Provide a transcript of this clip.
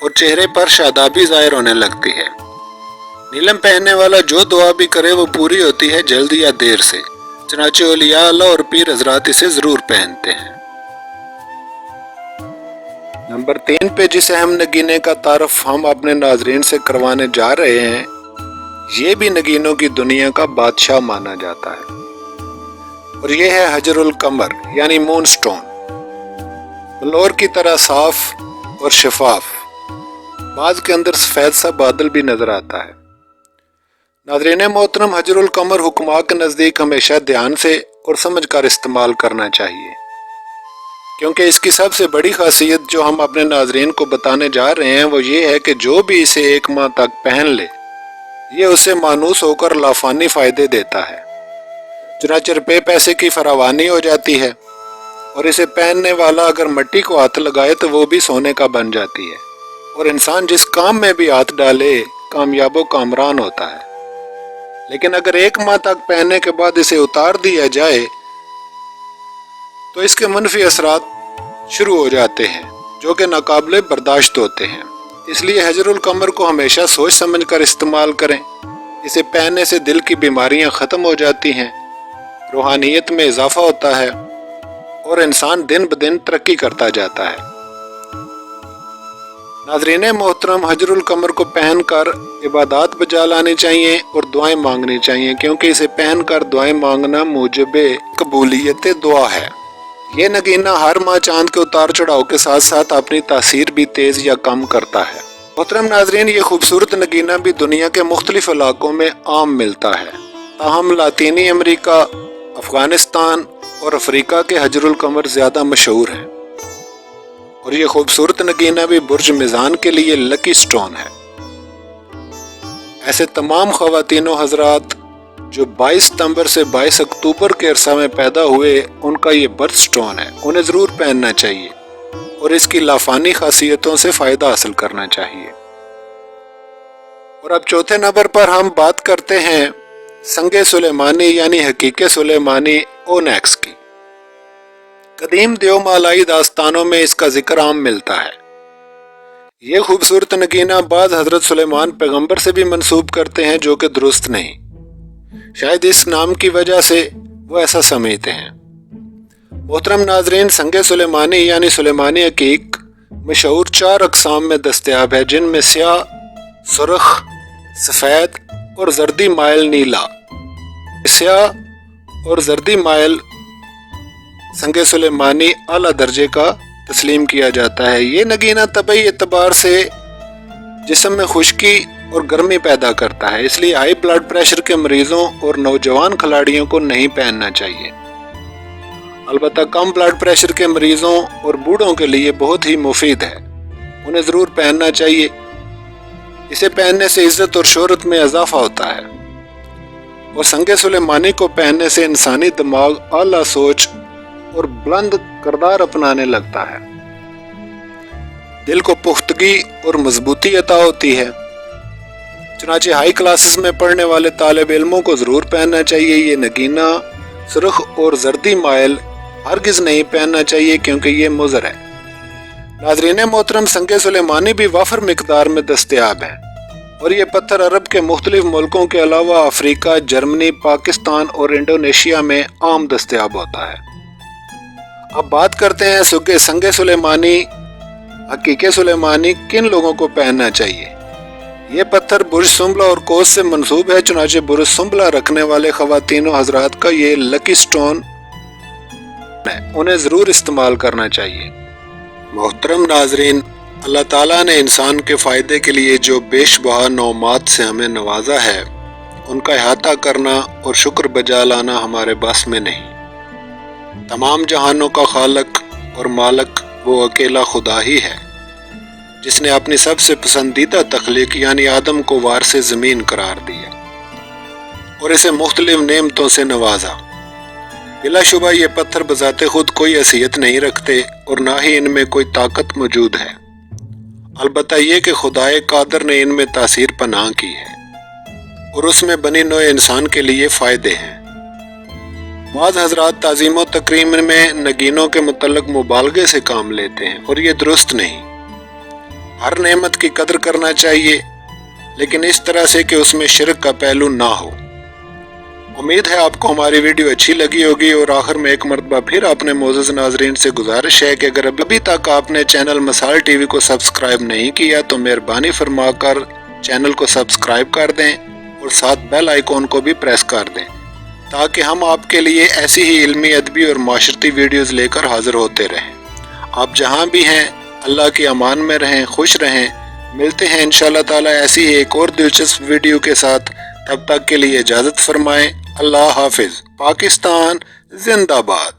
اور چہرے پر شادابی ظاہر ہونے لگتی ہے۔ نیلم پہننے والا جو دعا بھی کرے وہ پوری ہوتی ہے جلدی یا دیر سے، چنانچہ اولیاء اللہ اور پیر حضرات اسے ضرور پہنتے ہیں۔ نمبر 3 پہ جس اہم نگینے کا تعارف ہم اپنے ناظرین سے کروانے جا رہے ہیں، یہ بھی نگینوں کی دنیا کا بادشاہ مانا جاتا ہے، اور یہ ہے حجر القمر یعنی مون سٹون، بلور کی طرح صاف اور شفاف، بعض کے اندر سفید سا بادل بھی نظر آتا ہے۔ ناظرین محترم، حجر القمر حکماء کے نزدیک ہمیشہ دھیان سے اور سمجھ کر استعمال کرنا چاہیے، کیونکہ اس کی سب سے بڑی خاصیت جو ہم اپنے ناظرین کو بتانے جا رہے ہیں وہ یہ ہے کہ جو بھی اسے 1 ماہ تک پہن لے، یہ اسے مانوس ہو کر لافانی فائدے دیتا ہے، چنانچہ روپے پیسے کی فراوانی ہو جاتی ہے، اور اسے پہننے والا اگر مٹی کو ہاتھ لگائے تو وہ بھی سونے کا بن جاتی ہے، اور انسان جس کام میں بھی ہاتھ ڈالے کامیاب و کامران ہوتا ہے۔ لیکن اگر 1 ماہ تک پہننے کے بعد اسے اتار دیا جائے تو اس کے منفی اثرات شروع ہو جاتے ہیں جو کہ ناقابل برداشت ہوتے ہیں۔ اس لیے حجر القمر کو ہمیشہ سوچ سمجھ کر استعمال کریں۔ اسے پہننے سے دل کی بیماریاں ختم ہو جاتی ہیں، روحانیت میں اضافہ ہوتا ہے، اور انسان دن بدن ترقی کرتا جاتا ہے۔ ناظرین محترم، حجر القمر کو پہن کر عبادات بجا لانی چاہیے اور دعائیں مانگنی چاہیے، کیونکہ اسے پہن کر دعائیں مانگنا موجب قبولیت دعا ہے۔ یہ نگینہ ہر ماہ چاند کے اتار چڑھاؤ کے ساتھ ساتھ اپنی تاثیر بھی تیز یا کم کرتا ہے۔ محترم ناظرین، یہ خوبصورت نگینہ بھی دنیا کے مختلف علاقوں میں عام ملتا ہے، تاہم لاطینی امریکہ، افغانستان اور افریقہ کے حجر القمر زیادہ مشہور ہیں، اور یہ خوبصورت نگینہ بھی برج میزان کے لیے لکی سٹون ہے۔ ایسے تمام خواتین و حضرات جو 22 ستمبر سے 22 اکتوبر کے عرصہ میں پیدا ہوئے، ان کا یہ برتھ سٹون ہے، انہیں ضرور پہننا چاہیے اور اس کی لافانی خاصیتوں سے فائدہ حاصل کرنا چاہیے۔ اور اب چوتھے نمبر پر ہم بات کرتے ہیں سنگ سلیمانی یعنی حقیق سلیمانی اونیکس کی۔ قدیم دیو مالائی داستانوں میں اس کا ذکر عام ملتا ہے۔ یہ خوبصورت نگینہ بعض حضرت سلیمان پیغمبر سے بھی منسوب کرتے ہیں، جو کہ درست نہیں، شاید اس نام کی وجہ سے وہ ایسا سمجھتے ہیں۔ محترم ناظرین، سنگ سلیمانی یعنی سلیمانی حقیق مشہور 4 اقسام میں دستیاب ہے، جن میں سیاہ، سرخ، سفید اور زردی مائل نیلا۔ سیاہ اور زردی مائل سنگ سلیمانی اعلیٰ درجے کا تسلیم کیا جاتا ہے۔ یہ نگینہ طبعی اعتبار سے جسم میں خشکی اور گرمی پیدا کرتا ہے، اس لیے ہائی بلڈ پریشر کے مریضوں اور نوجوان کھلاڑیوں کو نہیں پہننا چاہیے۔ البتہ کم بلڈ پریشر کے مریضوں اور بوڑھوں کے لیے بہت ہی مفید ہے، انہیں ضرور پہننا چاہیے۔ اسے پہننے سے عزت اور شہرت میں اضافہ ہوتا ہے، اور سنگ سلیمانی کو پہننے سے انسانی دماغ اعلیٰ سوچ اور بلند کردار اپنانے لگتا ہے، دل کو پختگی اور مضبوطی عطا ہوتی ہے۔ چنانچہ ہائی کلاسز میں پڑھنے والے طالب علموں کو ضرور پہننا چاہیے۔ یہ نگینہ سرخ اور زردی مائل ہرگز نہیں پہننا چاہیے، کیونکہ یہ مضر ہے۔ ناظرین محترم، سنگ سلیمانی بھی وافر مقدار میں دستیاب ہے، اور یہ پتھر عرب کے مختلف ملکوں کے علاوہ افریقہ، جرمنی، پاکستان اور انڈونیشیا میں عام دستیاب ہوتا ہے۔ اب بات کرتے ہیں سنگ سلیمانی حقیق سلیمانی کن لوگوں کو پہننا چاہیے۔ یہ پتھر برج سنبلہ اور کوس سے منسوب ہے، چنانچہ برج سنبلہ رکھنے والے خواتین و حضرات کا یہ لکی سٹون ہے، انہیں ضرور استعمال کرنا چاہیے۔ محترم ناظرین، اللہ تعالیٰ نے انسان کے فائدے کے لیے جو بیش بہا نعمات سے ہمیں نوازا ہے، ان کا احاطہ کرنا اور شکر بجا لانا ہمارے بس میں نہیں۔ تمام جہانوں کا خالق اور مالک وہ اکیلا خدا ہی ہے، جس نے اپنی سب سے پسندیدہ تخلیق یعنی آدم کو وارث زمین قرار دیا اور اسے مختلف نعمتوں سے نوازا۔ بلا شبہ یہ پتھر بذات خود کوئی حیثیت نہیں رکھتے اور نہ ہی ان میں کوئی طاقت موجود ہے، البتہ یہ کہ خدائے قادر نے ان میں تاثیر پنہاں کی ہے اور اس میں بنی نوع انسان کے لیے فائدے ہیں۔ بعض حضرات تعظیم و تکریم میں نگینوں کے متعلق مبالغے سے کام لیتے ہیں، اور یہ درست نہیں۔ ہر نعمت کی قدر کرنا چاہیے، لیکن اس طرح سے کہ اس میں شرک کا پہلو نہ ہو۔ امید ہے آپ کو ہماری ویڈیو اچھی لگی ہوگی، اور آخر میں ایک مرتبہ پھر اپنے معزز ناظرین سے گزارش ہے کہ اگر ابھی تک آپ نے چینل مسائل ٹی وی کو سبسکرائب نہیں کیا تو مہربانی فرما کر چینل کو سبسکرائب کر دیں اور ساتھ بیل آئیکن کو بھی پریس کر دیں، تاکہ ہم آپ کے لیے ایسی ہی علمی، ادبی اور معاشرتی ویڈیوز لے کر حاضر ہوتے رہیں۔ آپ جہاں بھی ہیں اللہ کی امان میں رہیں، خوش رہیں۔ ملتے ہیں انشاءاللہ تعالی ایسی ہی ایک اور دلچسپ ویڈیو کے ساتھ، تب تک کے لیے اجازت فرمائیں۔ اللہ حافظ۔ پاکستان زندہ باد۔